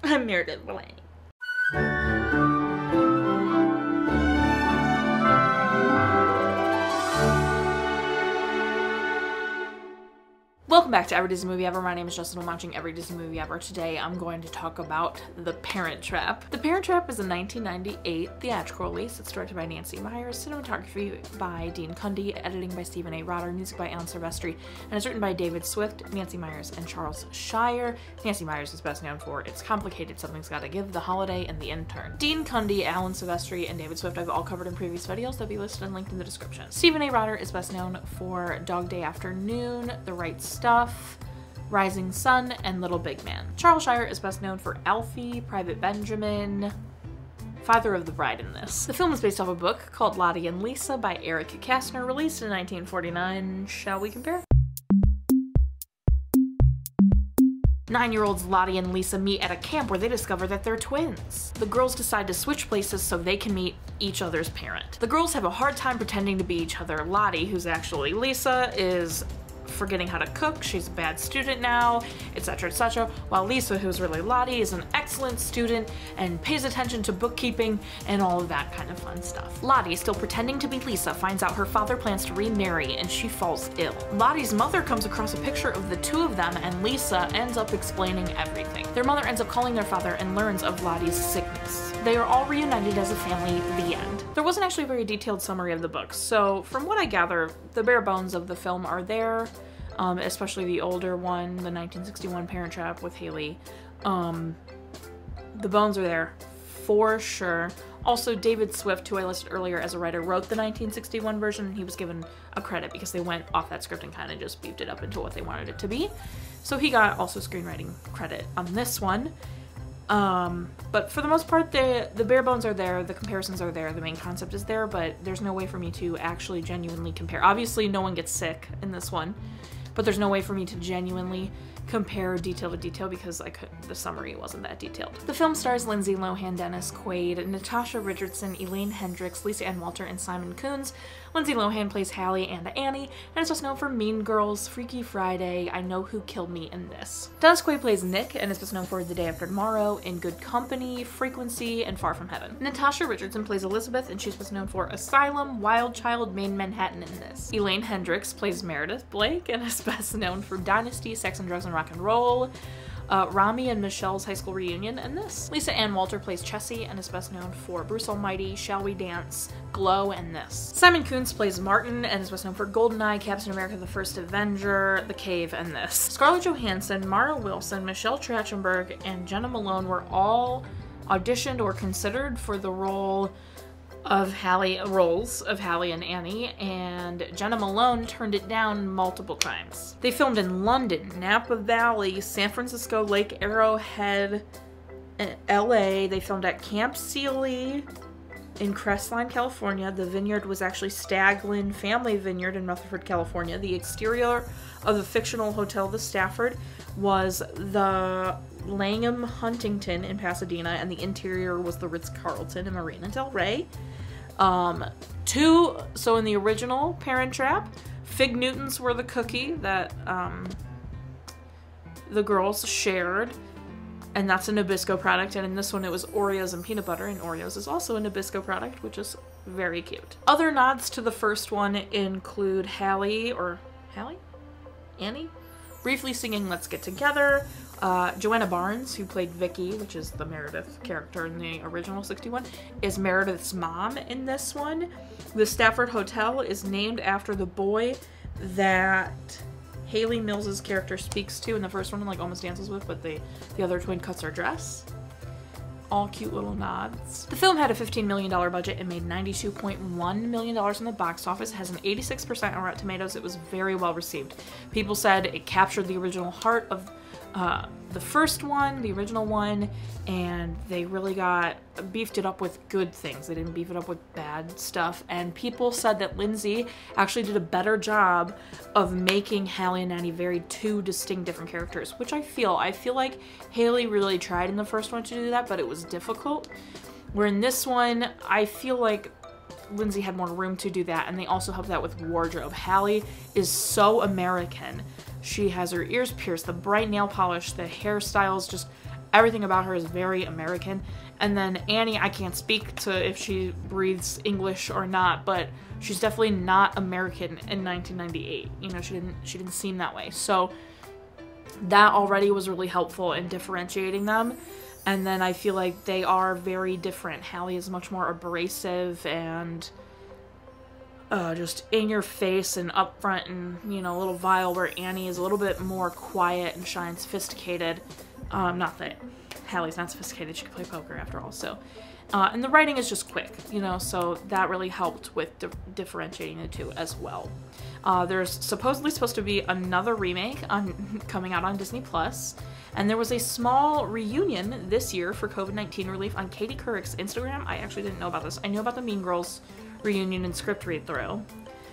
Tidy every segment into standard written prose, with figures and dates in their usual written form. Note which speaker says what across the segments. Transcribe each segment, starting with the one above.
Speaker 1: I'm Meredith Elaine. Welcome back to Every Disney Movie Ever. My name is Jess and I'm watching Every Disney Movie Ever. Today I'm going to talk about The Parent Trap. The Parent Trap is a 1998 theatrical release. It's directed by Nancy Meyers, cinematography by Dean Cundy, editing by Stephen A. Rotter, music by Alan Silvestri, and it's written by David Swift, Nancy Meyers, and Charles Shire. Nancy Meyers is best known for It's Complicated, Something's Gotta Give, The Holiday, and The Intern. Dean Cundy, Alan Silvestri, and David Swift I've all covered in previous videos. They'll be listed and linked in the description. Stephen A. Rotter is best known for Dog Day Afternoon, The Right Stuff, Rising Sun, and Little Big Man. Charles Shire is best known for Alfie, Private Benjamin, Father of the Bride in this. The film is based off a book called Lottie and Lisa by Eric Kastner, released in 1949. Shall we compare? 9-year-olds Lottie and Lisa meet at a camp where they discover that they're twins. The girls decide to switch places so they can meet each other's parent. The girls have a hard time pretending to be each other. Lottie, who's actually Lisa, is forgetting how to cook, she's a bad student now, etc., while Lisa, who's really Lottie, is an excellent student and pays attention to bookkeeping and all of that kind of fun stuff. Lottie, still pretending to be Lisa, finds out her father plans to remarry and she falls ill. Lottie's mother comes across a picture of the two of them and Lisa ends up explaining everything. Their mother ends up calling their father and learns of Lottie's sickness. They are all reunited as a family, the end. There wasn't actually a very detailed summary of the books, so from what I gather, the bare bones of the film are there. Especially the older one, the 1961 Parent Trap with Haley. The bones are there for sure. Also, David Swift, who I listed earlier as a writer, wrote the 1961 version, and he was given a credit because they went off that script and kind of just beefed it up into what they wanted it to be. So he got also screenwriting credit on this one. But for the most part, the bare bones are there, the comparisons are there, the main concept is there, but there's no way for me to actually genuinely compare. Obviously, no one gets sick in this one, but there's no way for me to genuinely compare detail to detail because the summary wasn't that detailed. The film stars Lindsay, Lohan, Dennis, Quaid, Natasha, Richardson, Elaine, Hendrix, Lisa Ann Walter, and Simon Kunz. Lindsay Lohan plays Hallie and Annie, and is just known for Mean Girls, Freaky Friday, I Know Who Killed Me, and this. Dennis Quaid plays Nick, and is best known for The Day After Tomorrow, In Good Company, Frequency, and Far From Heaven. Natasha Richardson plays Elizabeth, and she's best known for Asylum, Wild Child, Main Manhattan, and this. Elaine Hendrix plays Meredith Blake, and is best known for Dynasty, Sex and Drugs and Rock and Roll, Rami and Michelle's high school reunion, and this. Lisa Ann Walter plays Chessie and is best known for Bruce Almighty, Shall We Dance, Glow, and this. Simon Kunz plays Martin and is best known for GoldenEye, Captain America the First Avenger, The Cave, and this. Scarlett Johansson, Mara Wilson, Michelle Trachtenberg, and Jenna Malone were all auditioned or considered for the roles of Hallie and Annie, and Jenna Malone turned it down multiple times. They filmed in London, Napa Valley, San Francisco, Lake Arrowhead, LA. They filmed at Camp Sealy in Crestline, California. The vineyard was actually Staglin Family Vineyard in Rutherford, California. The exterior of the fictional Hotel the Stafford was the Langham Huntington in Pasadena, and the interior was the Ritz-Carlton in Marina del Rey. So in the original Parent Trap, Fig Newtons were the cookie that the girls shared, and that's a Nabisco product, and in this one it was Oreos and peanut butter, and Oreos is also a Nabisco product, which is very cute. Other nods to the first one include Annie? Briefly singing Let's Get Together. Joanna Barnes, who played Vicky, which is the Meredith character in the original 61, is Meredith's mom in this one. The Stafford Hotel is named after the boy that Haley Mills's character speaks to in the first one and almost dances with, but the other twin cuts her dress. All cute little nods. The film had a $15 million budget and made $92.1 million in the box office. It has an 86% on Rotten Tomatoes. It was very well received. People said it captured the original heart of the first one, the original one, and they really beefed it up with good things. They didn't beef it up with bad stuff, and people said that Lindsay actually did a better job of making Hallie and Annie two distinct different characters, which I feel like Haley really tried in the first one to do that, but it was difficult. Where in this one, I feel like Lindsay had more room to do that, and they also helped that with wardrobe. Hallie is so American. She has her ears pierced, the bright nail polish, the hairstyles, just Everything about her is very American. And then Annie, I can't speak to if she breathes English or not, but she's definitely not American in 1998. You know, she didn't seem that way. So that already was really helpful in differentiating them. And then I feel like they are very different. Hallie is much more abrasive and just in your face and upfront and, you know, a little vile, where Annie is a little bit more quiet and shy and sophisticated. Not that Hallie's not sophisticated, she can play poker after all, so. And the writing is just quick, you know, so that really helped with differentiating the two as well. There's supposedly supposed to be another remake coming out on Disney+, and there was a small reunion this year for COVID-19 relief on Katie Couric's Instagram. I actually didn't know about this. I knew about the Mean Girls reunion and script read-through,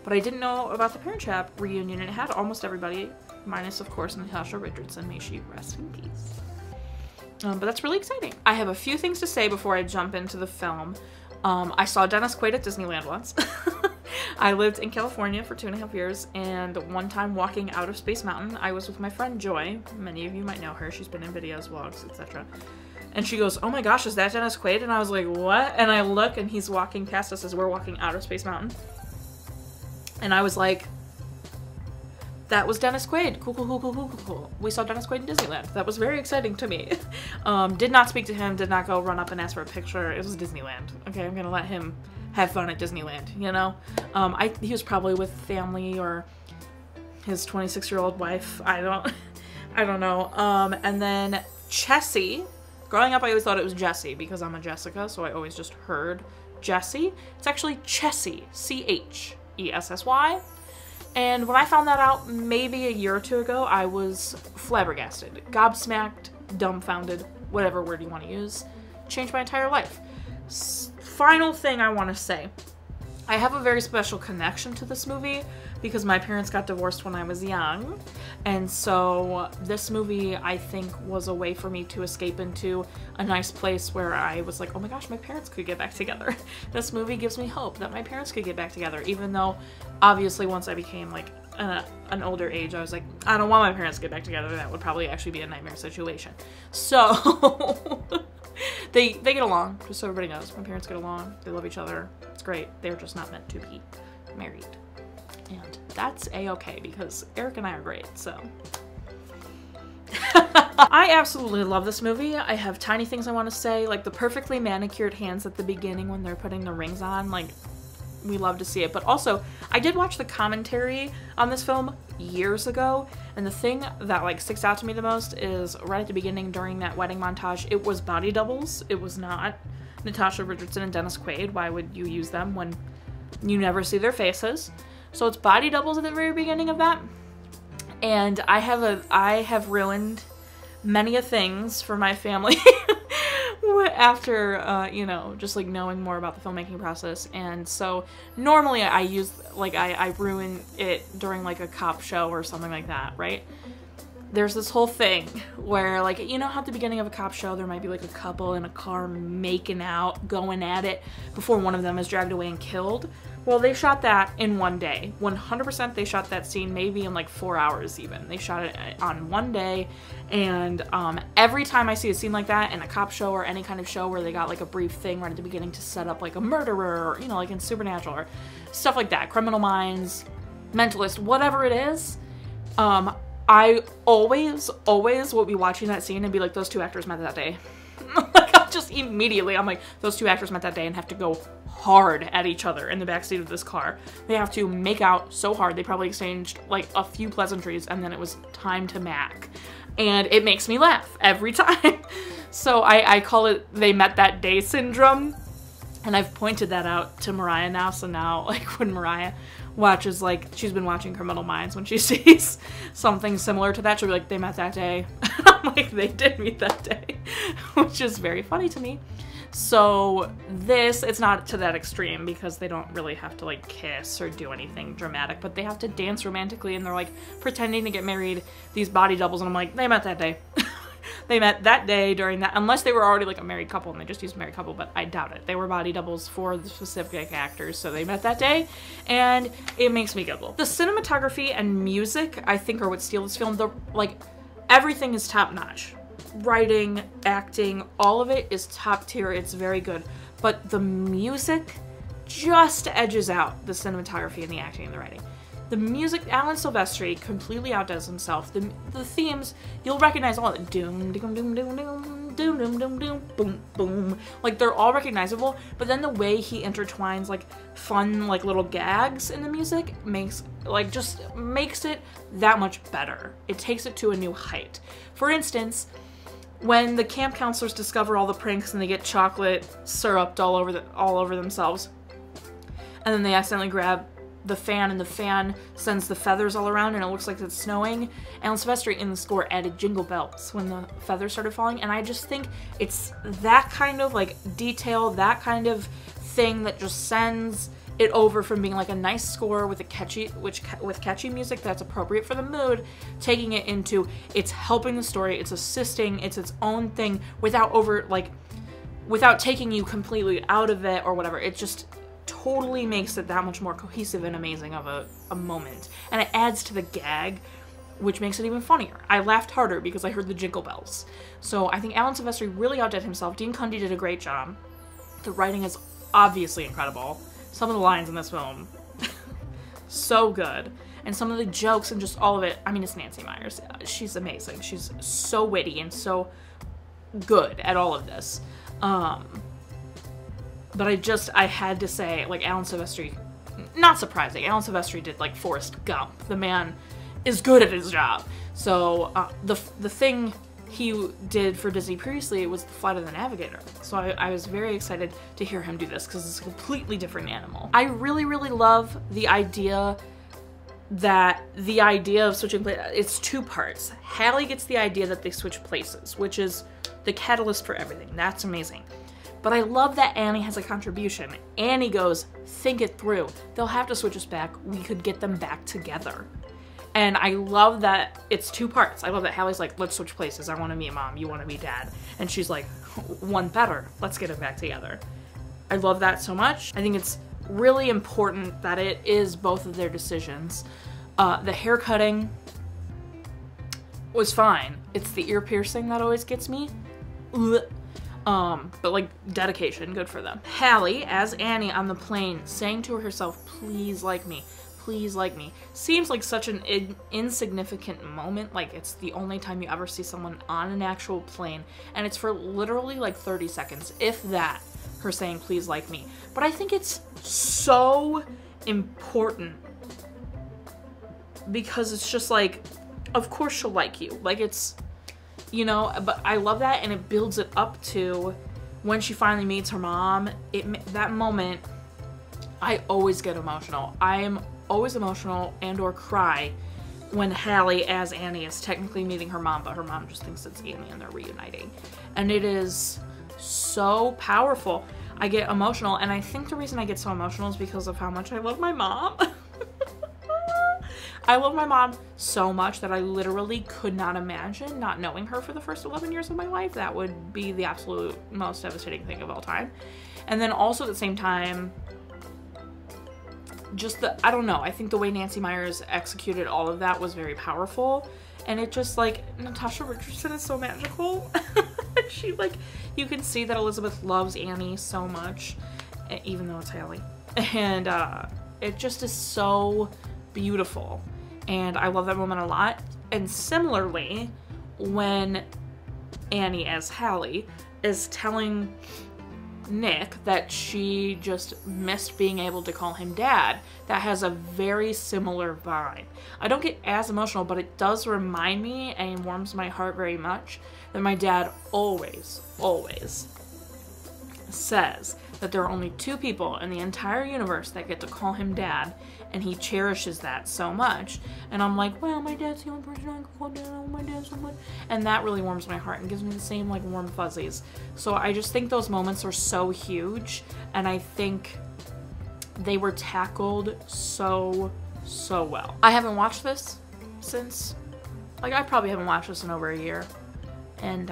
Speaker 1: but I didn't know about the Parent Trap reunion, and it had almost everybody, minus, of course, Natasha Richardson. May she rest in peace. But that's really exciting. I have a few things to say before I jump into the film. I saw Dennis Quaid at Disneyland once. I lived in California for 2.5 years, and one time walking out of Space Mountain, I was with my friend Joy. Many of you might know her. She's been in videos, vlogs, etc. And she goes, "Oh my gosh, is that Dennis Quaid?" And I was like, "What?" And I look, and he's walking past us as we're walking out of Space Mountain. And I was like, that was Dennis Quaid. Cool, cool, cool, cool, cool, cool. We saw Dennis Quaid in Disneyland. That was very exciting to me. Did not speak to him, did not go run up and ask for a picture. It was Disneyland. Okay, I'm gonna let him have fun at Disneyland, you know? He was probably with family or his 26-year-old wife. I don't know. And then Chessie. Growing up, I always thought it was Jessie because I'm a Jessica, so I always just heard Jessie. It's actually Chessie, C-H-E-S-S-Y. And when I found that out maybe a year or two ago, I was flabbergasted, gobsmacked, dumbfounded, whatever word you want to use. Changed my entire life. Final thing I want to say. I have a very special connection to this movie because my parents got divorced when I was young. And so this movie, I think, was a way for me to escape into a nice place where I was like, oh my gosh, my parents could get back together. This movie gives me hope that my parents could get back together, even though obviously once I became like an older age, I was like, I don't want my parents to get back together. That would probably actually be a nightmare situation. So they get along, just so everybody knows. My parents get along. They love each other. It's great. They're just not meant to be married. And that's a-okay because Eric and I are great, so. I absolutely love this movie. I have tiny things I want to say, like the perfectly manicured hands at the beginning when they're putting the rings on, like, we love to see it. But also, I did watch the commentary on this film years ago, and the thing that like sticks out to me the most is right at the beginning during that wedding montage, it was body doubles. It was not Natasha Richardson and Dennis Quaid. Why would you use them when you never see their faces? So it's body doubles at the very beginning of that. And I have ruined many a things for my family after, you know, just like knowing more about the filmmaking process. And so normally I use, like, I ruin it during like a cop show or something like that, right? There's this whole thing where, like, you know how at the beginning of a cop show there might be like a couple in a car making out, going at it before one of them is dragged away and killed? Well, they shot that in one day. 100% they shot that scene maybe in like 4 hours even. They shot it on one day, and every time I see a scene like that in a cop show or any kind of show where they got like a brief thing right at the beginning to set up like a murderer, or, you know, like in Supernatural or stuff like that, Criminal Minds, Mentalist, whatever it is, I always will be watching that scene and be like, those two actors met that day. Like, I'll just immediately, I'm like, those two actors met that day and have to go hard at each other in the backseat of this car. They have to make out so hard. They probably exchanged like a few pleasantries and then it was time to mac. And it makes me laugh every time. So I call it they met that day syndrome. And I've pointed that out to Mariah now. So now, like, when Mariah watches, like, she's been watching Criminal Minds, when she sees something similar to that, she'll be like, they met that day. I'm like, they did meet that day, which is very funny to me. So this, it's not to that extreme because they don't really have to like kiss or do anything dramatic, but they have to dance romantically and they're like pretending to get married, these body doubles, and I'm like, they met that day. They met that day during that, unless they were already like a married couple and they just used married couple, but I doubt it. They were body doubles for the specific actors, so they met that day, and it makes me giggle. The cinematography and music, I think, are what steal this film. Like, everything is top notch. writing, acting, all of it is top tier. It's very good. But the music just edges out the cinematography and the acting and the writing. The music, Alan Silvestri completely outdoes himself. The themes, you'll recognize all of it. Doom, doom, doom, doom, doom, doom, doom, doom, doom, boom, boom. Like, they're all recognizable, but then the way he intertwines, like, fun, like, little gags in the music makes, like, just makes it that much better. It takes it to a new height. For instance, when the camp counselors discover all the pranks and they get chocolate syruped all over themselves, and then they accidentally grab the fan, and the fan sends the feathers all around, and it looks like it's snowing. Alan Silvestri in the score added jingle bells when the feathers started falling, and I just think it's that kind of like detail, that kind of thing that just sends it over from being like a nice score with a catchy music that's appropriate for the mood, taking it into it's helping the story, it's assisting, it's its own thing without taking you completely out of it or whatever. It just totally makes it that much more cohesive and amazing of a moment. And it adds to the gag, which makes it even funnier. I laughed harder because I heard the jingle bells. So I think Alan Silvestri really outdid himself. Dean Cundey did a great job. The writing is obviously incredible. Some of the lines in this film, so good. And some of the jokes and just all of it, I mean, it's Nancy Meyers. She's amazing. She's so witty and so good at all of this. But I had to say, like, Alan Silvestri, not surprising, Alan Silvestri did, like, Forrest Gump. The man is good at his job. So, the thing he did for Disney previously was The Flight of the Navigator. So I was very excited to hear him do this, because it's a completely different animal. I really, really love the idea of switching places. It's two parts. Hallie gets the idea that they switch places, which is the catalyst for everything. That's amazing. But I love that Annie has a contribution. Annie goes, think it through. They'll have to switch us back. We could get them back together. And I love that it's two parts. I love that Hallie's like, let's switch places. I want to meet Mom. You want to meet Dad. And she's like, one better. Let's get them back together. I love that so much. I think it's really important that it is both of their decisions. The hair cutting was fine. It's the ear piercing that always gets me. But like, dedication, good for them. Hallie, as Annie on the plane, saying to herself, please like me, please like me, seems like such an insignificant moment. Like, it's the only time you ever see someone on an actual plane, and it's for literally like 30 seconds, if that, her saying, please like me. But I think it's so important, because it's just like, of course she'll like you. Like, it's, you know, but I love that, and it builds it up to when she finally meets her mom. That moment, I always get emotional. I am always emotional and or cry when Hallie, as Annie, is technically meeting her mom, but her mom just thinks it's Annie and they're reuniting. And it is so powerful. I get emotional, and I think the reason I get so emotional is because of how much I love my mom. I love my mom so much that I literally could not imagine not knowing her for the first 11 years of my life. That would be the absolute most devastating thing of all time. And then also at the same time, just I don't know, I think the way Nancy Meyers executed all of that was very powerful. And it just, like, Natasha Richardson is so magical. She, like, you can see that Elizabeth loves Annie so much, even though it's Hallie. And it just is so beautiful. And I love that moment a lot. And similarly, when Annie, as Hallie, is telling Nick that she just missed being able to call him Dad, that has a very similar vibe. I don't get as emotional, but it does remind me, and warms my heart very much, that my dad always, always says that there are only two people in the entire universe that get to call him Dad, and he cherishes that so much. And I'm like, well, my dad's the only person I can call Dad. Oh, my dad's so much. And that really warms my heart and gives me the same, like, warm fuzzies. So I just think those moments are so huge, and I think they were tackled so, so well. I haven't watched this since, like, I probably haven't watched this in over a year. And,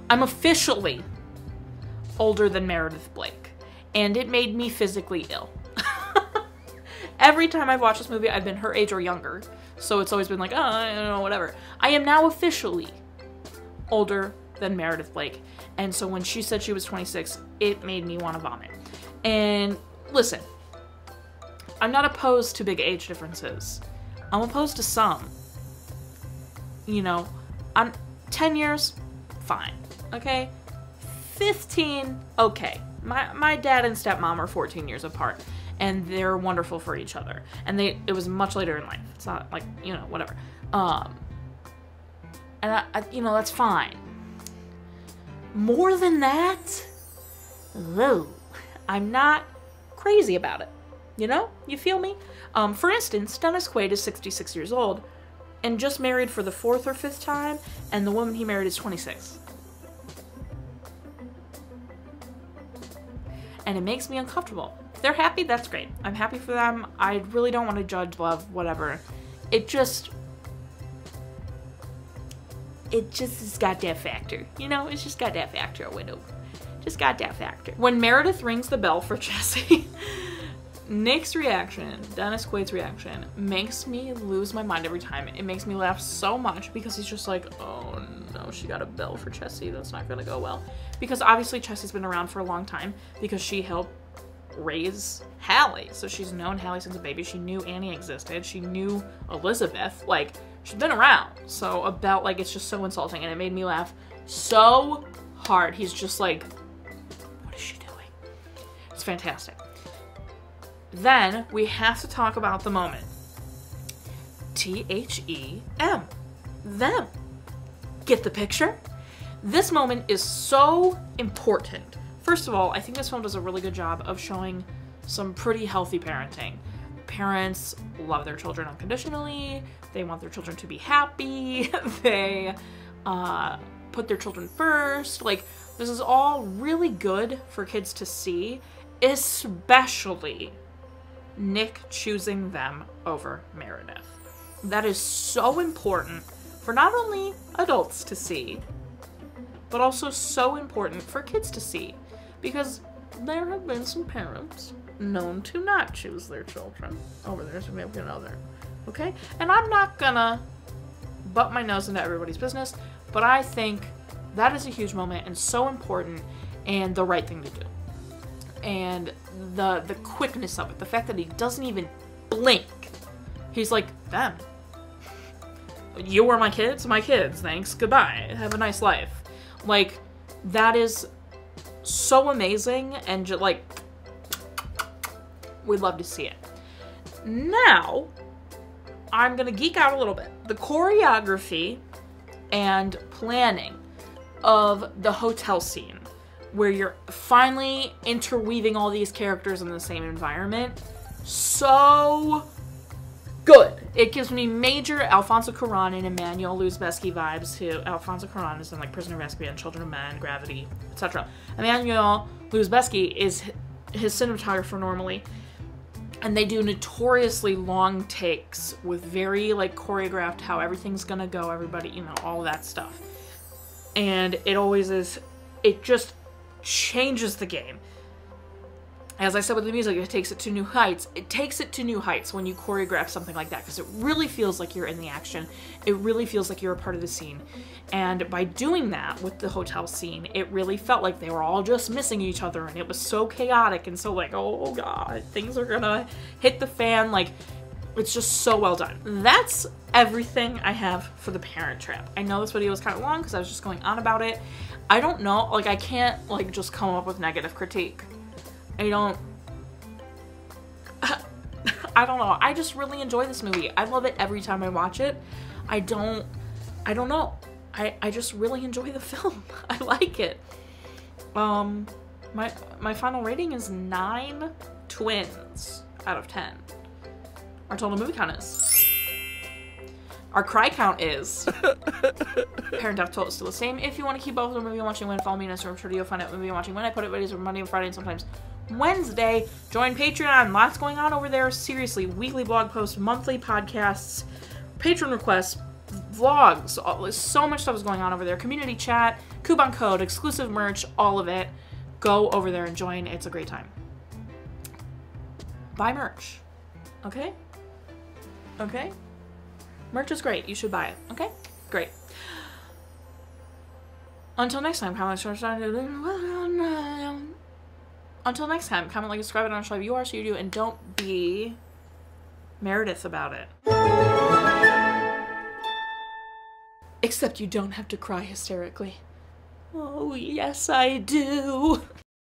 Speaker 1: I'm officially older than Meredith Blake, and it made me physically ill. Every time I've watched this movie, I've been her age or younger. So it's always been like, oh, I don't know, whatever. I am now officially older than Meredith Blake. And so when she said she was 26, it made me want to vomit. And listen, I'm not opposed to big age differences. I'm opposed to some. You know, I'm 10 years, fine. Okay? 15, okay. My dad and stepmom are 14 years apart, and they're wonderful for each other. And it was much later in life. It's not like, you know, whatever. And I you know, that's fine. More than that, though, I'm not crazy about it. You know? You feel me? For instance, Dennis Quaid is 66 years old and just married for the 4th or 5th time, and the woman he married is 26. And it makes me uncomfortable. If they're happy, that's great. I'm happy for them. I really don't want to judge, love, whatever. It just has got that factor. You know, it's just got that factor, widow. Just got that factor. When Meredith rings the bell for Jesse, Nick's reaction, Dennis Quaid's reaction, makes me lose my mind every time. It makes me laugh so much because he's just like, oh no, she got a bell for Chessie. That's not gonna go well. Because obviously Chessie's been around for a long time because she helped raise Hallie. So she's known Hallie since a baby. She knew Annie existed. She knew Elizabeth. Like, she's been around. So a bell, like, it's just so insulting. And it made me laugh so hard. He's just like, what is she doing? It's fantastic. Then we have to talk about the moment. T-H-E-M. Them. Get the picture? This moment is so important. First of all, I think this film does a really good job of showing some pretty healthy parenting. Parents love their children unconditionally. They want their children to be happy. They put their children first. Like, this is all really good for kids to see, especially Nick choosing them over Meredith. That is so important for not only adults to see, but also so important for kids to see, because there have been some parents known to not choose their children over their significant other. Okay? And I'm not gonna butt my nose into everybody's business, but I think that is a huge moment and so important and the right thing to do. And the quickness of it, the fact that he doesn't even blink. He's like, them. You were my kids, thanks, goodbye, have a nice life. Like, that is so amazing, and just like, we'd love to see it. Now, I'm gonna geek out a little bit. The choreography and planning of the hotel scene, where you're finally interweaving all these characters in the same environment. So good. It gives me major Alfonso Cuarón and Emmanuel Lubezki vibes too. Alfonso Cuarón is in like Prisoner of Azkaban, Children of Men, Gravity, etc. Emmanuel Lubezki is his cinematographer normally. And they do notoriously long takes with very like choreographed how everything's gonna go, everybody, you know, all that stuff. And it always is, it just changes the game. As I said with the music, it takes it to new heights. It takes it to new heights when you choreograph something like that, because it really feels like you're in the action. It really feels like you're a part of the scene. And by doing that with the hotel scene, it really felt like they were all just missing each other, and it was so chaotic and so like, oh god, things are gonna hit the fan. Like, it's just so well done. That's everything I have for The Parent Trap. I know this video was kind of long because I was just going on about it. I don't know, like, I can't like just come up with negative critique. I don't know. I just really enjoy this movie. I love it every time I watch it. I don't know. I just really enjoy the film. I like it. My final rating is 9 twins out of 10. Our total movie count is. Our cry count is. Parent Death Toll is still the same. If you want to keep up with the movie I'm watching when, follow me on Instagram. I'm sure you'll find out movie I'm watching when. I put it videos every Monday and Friday and sometimes Wednesday. Join Patreon. Lots going on over there. Seriously, weekly blog posts, monthly podcasts, patron requests, vlogs. So much stuff is going on over there. Community chat, coupon code, exclusive merch, all of it. Go over there and join. It's a great time. Buy merch. Okay? Okay? Merch is great. You should buy it. Okay? Great. Until next time, comment, until next time, comment, like, subscribe, and I'll show you are, so you do, and don't be Meredith about it. Except you don't have to cry hysterically. Oh, yes, I do.